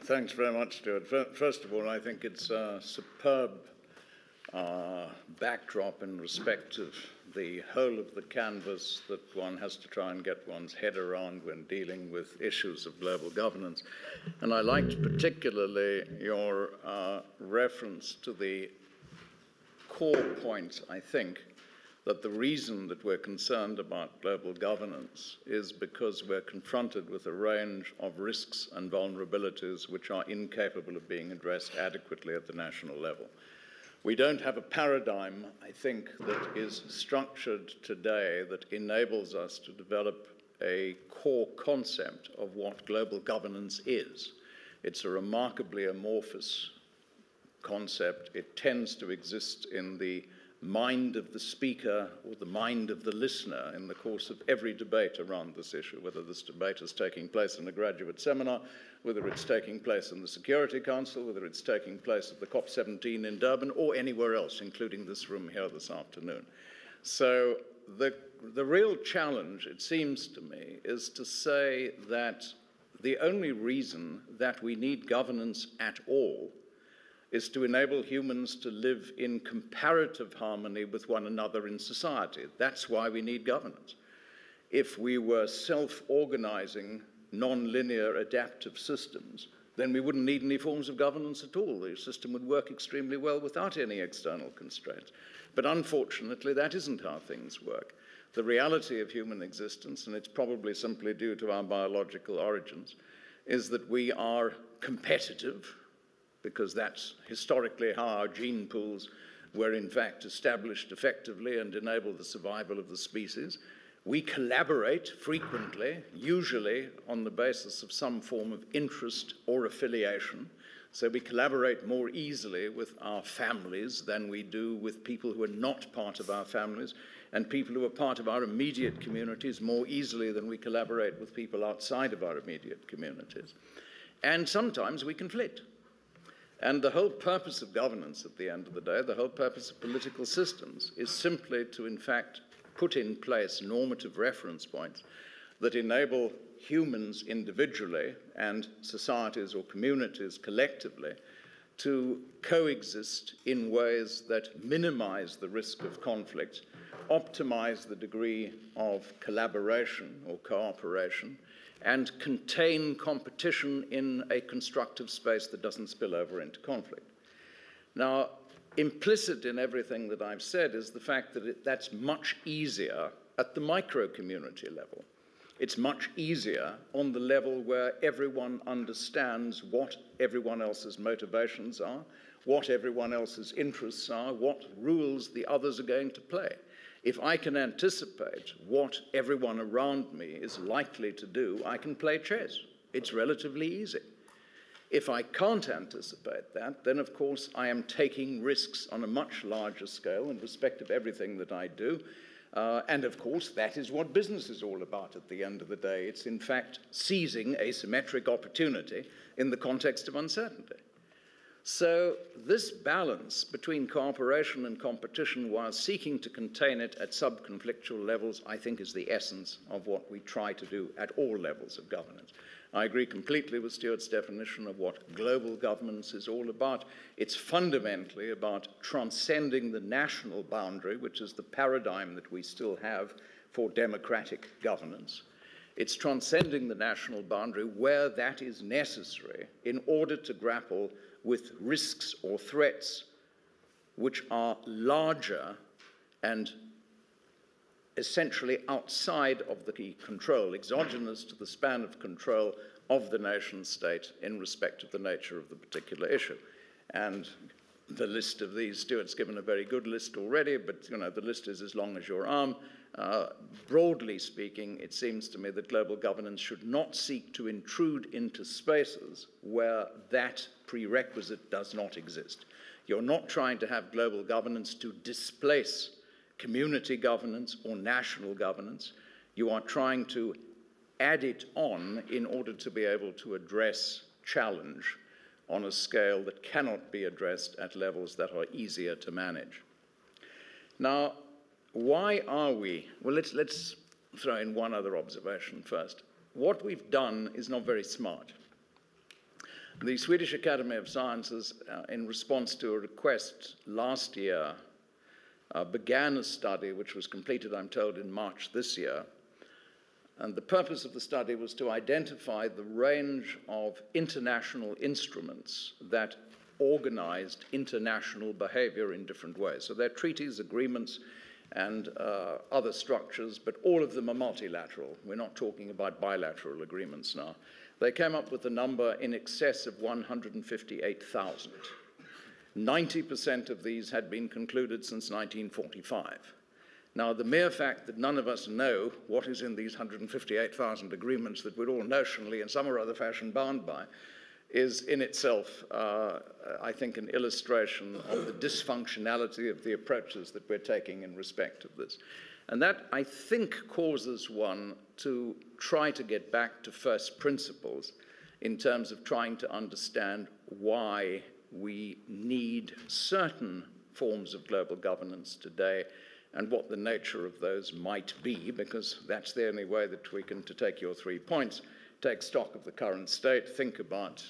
Thanks very much, Stuart. First of all, I think it's a superb backdrop in respect of the whole of the canvas that one has to try and get one's head around when dealing with issues of global governance. And I liked particularly your reference to the core point, I think, that the reason that we're concerned about global governance is because we're confronted with a range of risks and vulnerabilities which are incapable of being addressed adequately at the national level. We don't have a paradigm, I think, that is structured today that enables us to develop a core concept of what global governance is. It's a remarkably amorphous concept. It tends to exist in the mind of the speaker or the mind of the listener in the course of every debate around this issue, whether this debate is taking place in a graduate seminar, whether it's taking place in the Security Council, whether it's taking place at the COP17 in Durban, or anywhere else, including this room here this afternoon. So the real challenge, it seems to me, is to say that the only reason that we need governance at all is to enable humans to live in comparative harmony with one another in society. That's why we need governance. If we were self-organizing, non-linear adaptive systems, then we wouldn't need any forms of governance at all. The system would work extremely well without any external constraints. But unfortunately, that isn't how things work. The reality of human existence, and it's probably simply due to our biological origins, is that we are competitive, because that's historically how our gene pools were in fact established effectively and enable the survival of the species. We collaborate frequently, usually on the basis of some form of interest or affiliation. So we collaborate more easily with our families than we do with people who are not part of our families, and people who are part of our immediate communities more easily than we collaborate with people outside of our immediate communities. And sometimes we conflict. And the whole purpose of governance at the end of the day, the whole purpose of political systems, is simply to, in fact, put in place normative reference points that enable humans individually and societies or communities collectively to coexist in ways that minimize the risk of conflict, optimize the degree of collaboration or cooperation, and contain competition in a constructive space that doesn't spill over into conflict. Now, implicit in everything that I've said is the fact that that's much easier at the micro-community level. It's much easier on the level where everyone understands what everyone else's motivations are, what everyone else's interests are, what rules the others are going to play. If I can anticipate what everyone around me is likely to do, I can play chess. It's relatively easy. If I can't anticipate that, then of course I am taking risks on a much larger scale in respect of everything that I do. And of course, that is what business is all about at the end of the day. It's in fact seizing asymmetric opportunity in the context of uncertainty. So this balance between cooperation and competition while seeking to contain it at sub-conflictual levels, I think, is the essence of what we try to do at all levels of governance. I agree completely with Stuart's definition of what global governance is all about. It's fundamentally about transcending the national boundary, which is the paradigm that we still have for democratic governance. It's transcending the national boundary where that is necessary in order to grapple with risks or threats which are larger and essentially outside of the control, exogenous to the span of control of the nation state in respect of the nature of the particular issue. And the list of these, Stuart's given a very good list already, but the list is as long as your arm. Broadly speaking, it seems to me that global governance should not seek to intrude into spaces where that prerequisite does not exist. You're not trying to have global governance to displace community governance or national governance. You are trying to add it on in order to be able to address challenge on a scale that cannot be addressed at levels that are easier to manage. Now, why are we? Well, let's throw in one other observation first. What we've done is not very smart. The Swedish Academy of Sciences, in response to a request last year, began a study which was completed, I'm told, in March this year. And the purpose of the study was to identify the range of international instruments that organized international behavior in different ways. So they're treaties, agreements, and other structures, but all of them are multilateral. We're not talking about bilateral agreements now. They came up with a number in excess of 158,000. 90% of these had been concluded since 1945. Now, the mere fact that none of us know what is in these 158,000 agreements that we're all notionally in some or other fashion bound by is in itself, I think, an illustration of the dysfunctionality of the approaches that we're taking in respect of this. And that, I think, causes one to try to get back to first principles in terms of trying to understand why we need certain forms of global governance today and what the nature of those might be, because that's the only way that we can, to take your 3 points, take stock of the current state, think about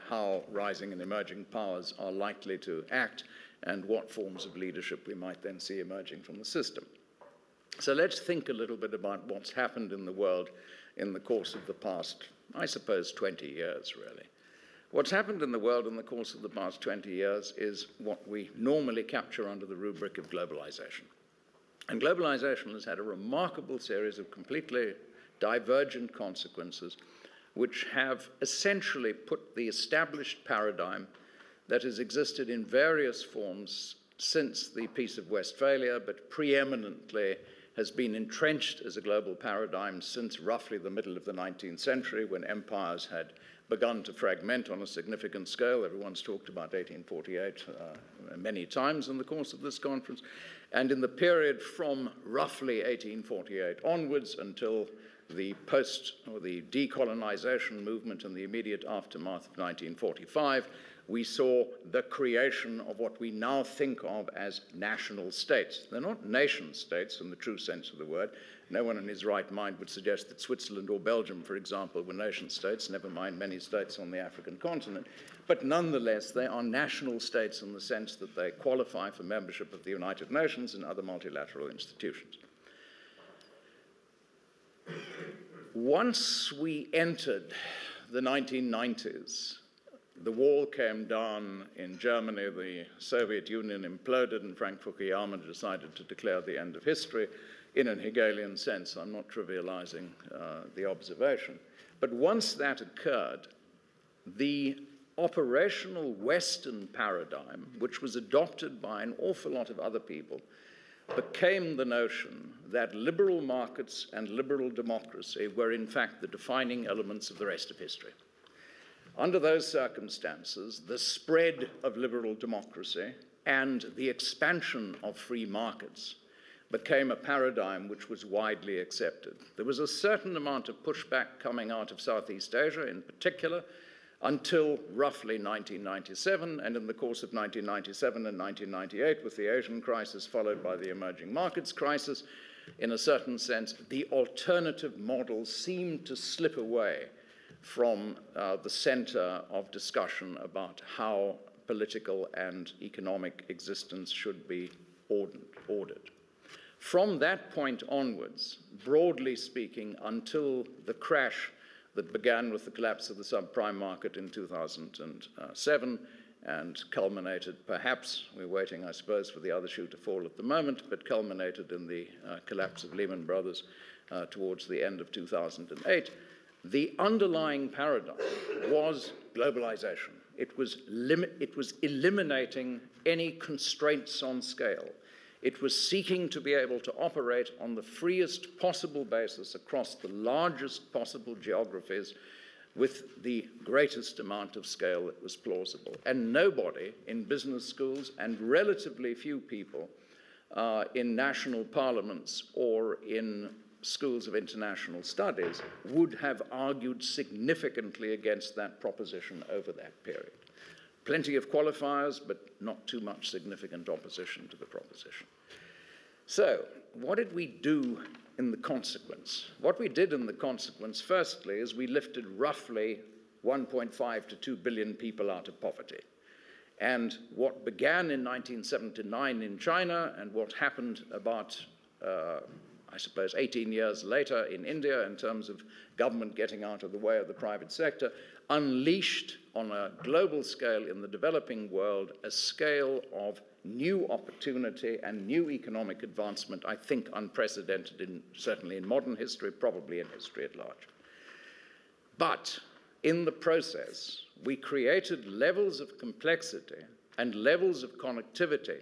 how rising and emerging powers are likely to act, and what forms of leadership we might then see emerging from the system. So let's think a little bit about what's happened in the world in the course of the past, I suppose, 20 years, really. What's happened in the world in the course of the past 20 years is what we normally capture under the rubric of globalization. And globalization has had a remarkable series of completely divergent consequences which have essentially put the established paradigm that has existed in various forms since the Peace of Westphalia, but preeminently has been entrenched as a global paradigm since roughly the middle of the 19th century, when empires had begun to fragment on a significant scale. Everyone's talked about 1848 many times in the course of this conference. And in the period from roughly 1848 onwards until the decolonization movement and the immediate aftermath of 1945, we saw the creation of what we now think of as national states. They're not nation states in the true sense of the word. No one in his right mind would suggest that Switzerland or Belgium, for example, were nation states, never mind many states on the African continent. But nonetheless, they are national states in the sense that they qualify for membership of the United Nations and other multilateral institutions. Once we entered the 1990s, the wall came down in Germany, the Soviet Union imploded, and Frank Fukuyama decided to declare the end of history in an Hegelian sense. I'm not trivializing the observation. But once that occurred, the operational Western paradigm, which was adopted by an awful lot of other people, became the notion that liberal markets and liberal democracy were in fact the defining elements of the rest of history. Under those circumstances, the spread of liberal democracy and the expansion of free markets became a paradigm which was widely accepted. There was a certain amount of pushback coming out of Southeast Asia in particular until roughly 1997, and in the course of 1997 and 1998, with the Asian crisis followed by the emerging markets crisis, in a certain sense, the alternative models seemed to slip away from the center of discussion about how political and economic existence should be ordered. From that point onwards, broadly speaking, until the crash that began with the collapse of the subprime market in 2007 and culminated, perhaps, we're waiting, I suppose, for the other shoe to fall at the moment, but culminated in the collapse of Lehman Brothers towards the end of 2008, the underlying paradigm was globalization. It was eliminating any constraints on scale. It was seeking to be able to operate on the freest possible basis across the largest possible geographies with the greatest amount of scale that was plausible. And nobody in business schools, and relatively few people in national parliaments or in schools of international studies, would have argued significantly against that proposition over that period. Plenty of qualifiers, but not too much significant opposition to the proposition. So, what did we do in the consequence? What we did in the consequence, firstly, is we lifted roughly 1.5 to 2 billion people out of poverty. And what began in 1979 in China and what happened about, I suppose, 18 years later in India in terms of government getting out of the way of the private sector, unleashed on a global scale in the developing world a scale of new opportunity and new economic advancement, I think unprecedented certainly in modern history, probably in history at large. But in the process, we created levels of complexity and levels of connectivity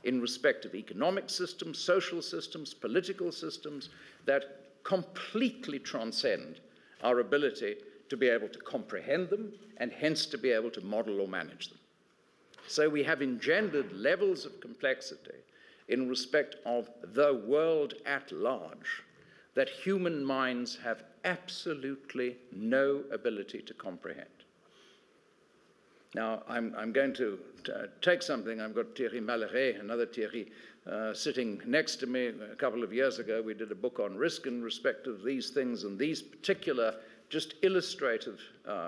in respect of economic systems, social systems, political systems that completely transcend our ability to be able to comprehend them and hence to be able to model or manage them. So we have engendered levels of complexity in respect of the world at large that human minds have absolutely no ability to comprehend. Now, I'm going to take something. I've got Thierry Maleret, another Thierry, sitting next to me. A couple of years ago, we did a book on risk in respect of these things, and these particular just illustrative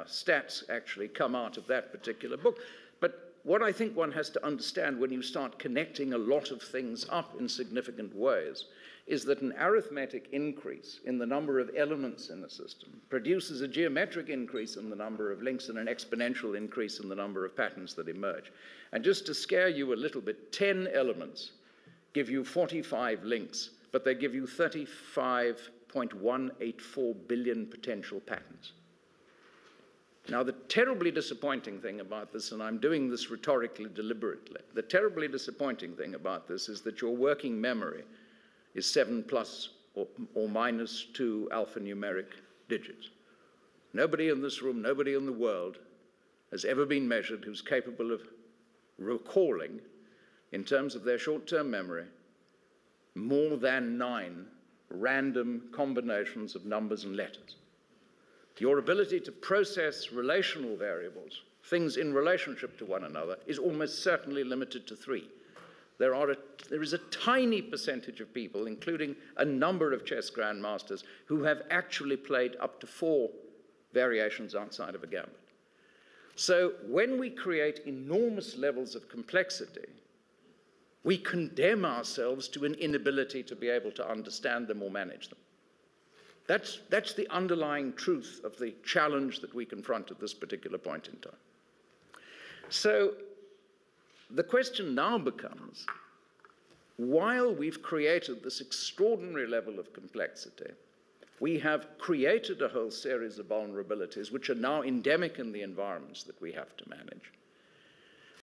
stats actually come out of that particular book. But what I think one has to understand when you start connecting a lot of things up in significant ways is that an arithmetic increase in the number of elements in a system produces a geometric increase in the number of links and an exponential increase in the number of patterns that emerge. And just to scare you a little bit, 10 elements give you 45 links, but they give you 35.184 billion potential patterns. Now, the terribly disappointing thing about this, and I'm doing this rhetorically deliberately, the terribly disappointing thing about this is that your working memory is 7 plus or minus 2 alphanumeric digits. Nobody in this room, nobody in the world has ever been measured who's capable of recalling, in terms of their short-term memory, more than 9 random combinations of numbers and letters. Your ability to process relational variables, things in relationship to one another, is almost certainly limited to 3. There is a tiny percentage of people, including a number of chess grandmasters, who have actually played up to 4 variations outside of a gambit. So when we create enormous levels of complexity, we condemn ourselves to an inability to be able to understand them or manage them. That's the underlying truth of the challenge that we confront at this particular point in time. So the question now becomes, while we've created this extraordinary level of complexity, we have created a whole series of vulnerabilities which are now endemic in the environments that we have to manage.